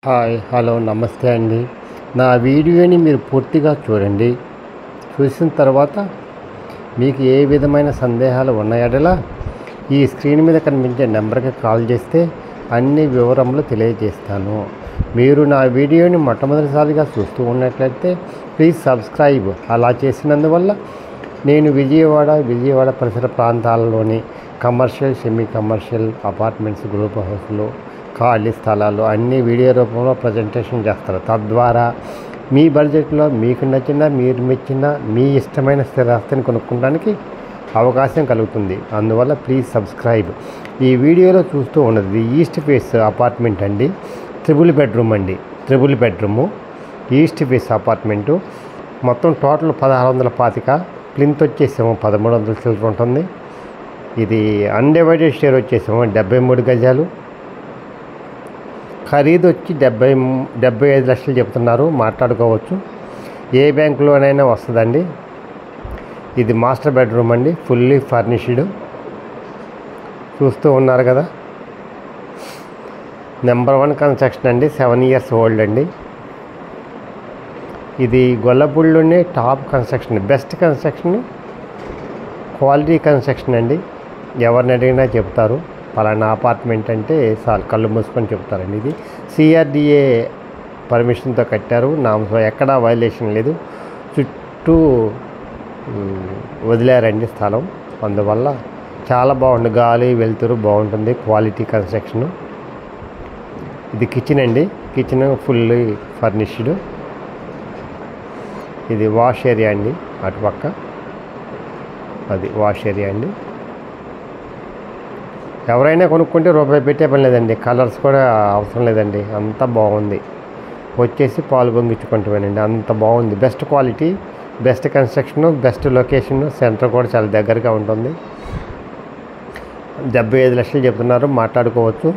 Hi hello నమస్తే అండి. నా వీడియోని మీరు పూర్తిగా చూడండి. చూసిన తర్వాత మీకు ఏ విధమైన సందేహాలు ఉన్న యెడల ఈ స్క్రీన్ మీద కనిపించే నెంబర్కి కాల్ చేస్తే అన్ని వివరములు తెలియజేస్తాను. మీరు నా వీడియోని మొట్టమొదటిసారిగా చూస్తూ ఉన్నట్లయితే ప్లీజ్ సబ్స్క్రైబ్. అలా చేసినందువల్ల నేను విజయవాడ పరిసర ప్రాంతాలలోని commercial, semi commercial apartments, group హౌస్లు, ఖాళీ స్థలాలు అన్నీ వీడియో రూపంలో ప్రజెంటేషన్ చేస్తారు. తద్వారా మీ బడ్జెట్లో మీకు నచ్చిన, మీరు మెచ్చిన, మీ ఇష్టమైన స్థిరాస్తిని కొనుక్కోవడానికి అవకాశం కలుగుతుంది. అందువల్ల ప్లీజ్ సబ్స్క్రైబ్. ఈ వీడియోలో చూస్తూ ఉన్నది ఈస్ట్ ఫేస్ అపార్ట్మెంట్ అండి. Triple bedroom east face apartment. మొత్తం టోటల్ 1625. ప్లింత్ వచ్చేసేమో 1300 చిల్లర ఉంటుంది. ఇది అన్డివైడెడ్ షేర్ వచ్చేసేమో 73 గజాలు. ఖరీదు వచ్చి 75 లక్షలు చెప్తున్నారు. మాట్లాడుకోవచ్చు. ఏ బ్యాంకులోనైనా వస్తుందండి. ఇది మాస్టర్ బెడ్రూమ్ అండి, ఫుల్లీ ఫర్నిష్డ్. చూస్తూ ఉన్నారు కదా, నెంబర్ 1 కన్స్ట్రక్షన్ అండి. 7 years ఓల్డ్ అండి. ఇది గొల్లపూడిలోనే top construction, best construction, quality construction అండి. ఎవరిని అడిగినా చెప్తారు పలానా అపార్ట్మెంట్ అంటే చాలు కళ్ళు మూసుకొని చెప్తారండి. ఇది CRDA పర్మిషన్తో కట్టారు. ఎక్కడా వైలేషన్ లేదు. చుట్టూ వదిలేరండి స్థలం. అందువల్ల చాలా బాగుంది. గాలి వెలుతురు బాగుంటుంది. Quality construction. ఇది కిచెన్ అండి. Kitchen fully furnished. ఇది వాష్ ఏరియా అండి. అటుపక్క అది వాష్ ఏరియా అండి. ఎవరైనా కొనుక్కుంటే రూపాయి పెట్టే పని లేదండి. కలర్స్ కూడా అవసరం లేదండి. అంత బాగుంది. వచ్చేసి పాలు పొంగించుకుంటామేనండి. అంత బాగుంది. Best quality, best construction, best location. Centre కూడా చాలా దగ్గరగా ఉంటుంది. 75 లక్షలు చెప్తున్నారు. మాట్లాడుకోవచ్చు.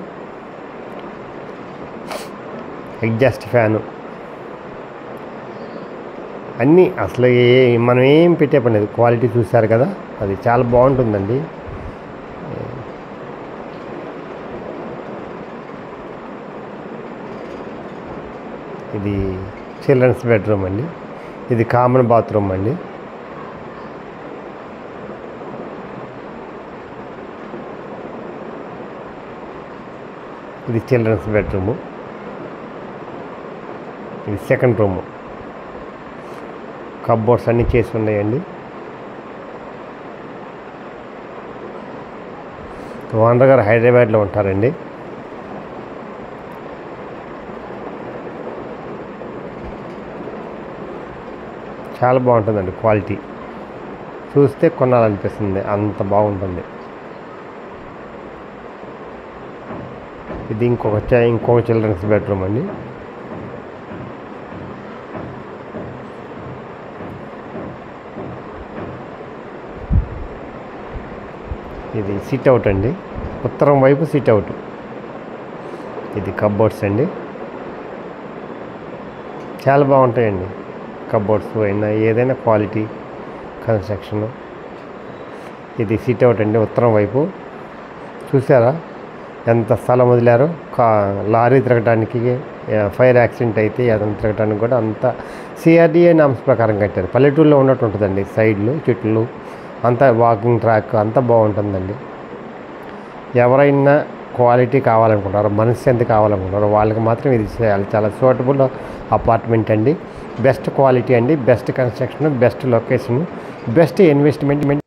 ఎగ్జాస్ట్ ఫ్యాను అన్నీ అసలు మనం ఏం పెట్టే పని లేదు. క్వాలిటీ చూశారు కదా, అది చాలా బాగుంటుందండి. ఇది చిల్డ్రన్స్ బెడ్రూమ్ అండి. ఇది కామన్ బాత్రూమ్ అండి. ఇది చిల్డ్రన్స్ బెడ్రూము. ఇది సెకండ్ రూము. కబ్బోర్డ్స్ అన్నీ చేసి ఉన్నాయండి. ఓనర్ గారు హైదరాబాద్లో ఉంటారండి. చాలా బాగుంటుందండి. క్వాలిటీ చూస్తే కొనాలనిపిస్తుంది, అంత బాగుంటుంది. ఇది ఇంకొక చిల్డ్రన్స్ బెడ్రూమ్ అండి. ఇది సిట్ అవుట్ అండి. ఉత్తరం వైపు సిట్ అవుట్. ఇది కబ్బోర్డ్స్ అండి. చాలా బాగుంటాయండి కబ్బోర్డ్స్ అయినా ఏదైనా క్వాలిటీ కన్స్ట్రక్షన్. ఇది సిట్ అవుట్ అండి. ఉత్తరం వైపు చూసారా ఎంత స్థలం వదిలారో. లారీ తిరగడానికి, ఫైర్ యాక్సిడెంట్ అయితే అతను తిరగడానికి కూడా అంత CRDA నామ్స్ ప్రకారం కట్టారు. పల్లెటూరులో ఉన్నట్టు ఉంటుందండి. సైడ్లు చెట్లు అంతా, వాకింగ్ ట్రాక్ అంతా బాగుంటుందండి. ఎవరైనా క్వాలిటీ కావాలనుకుంటారో, మనశ్శాంతి కావాలనుకుంటారో వాళ్ళకి మాత్రం ఇది చాలా సూటబుల్ అపార్ట్మెంట్ అండి. బెస్ట్ క్వాలిటీ అండి, best construction, best location, best investment.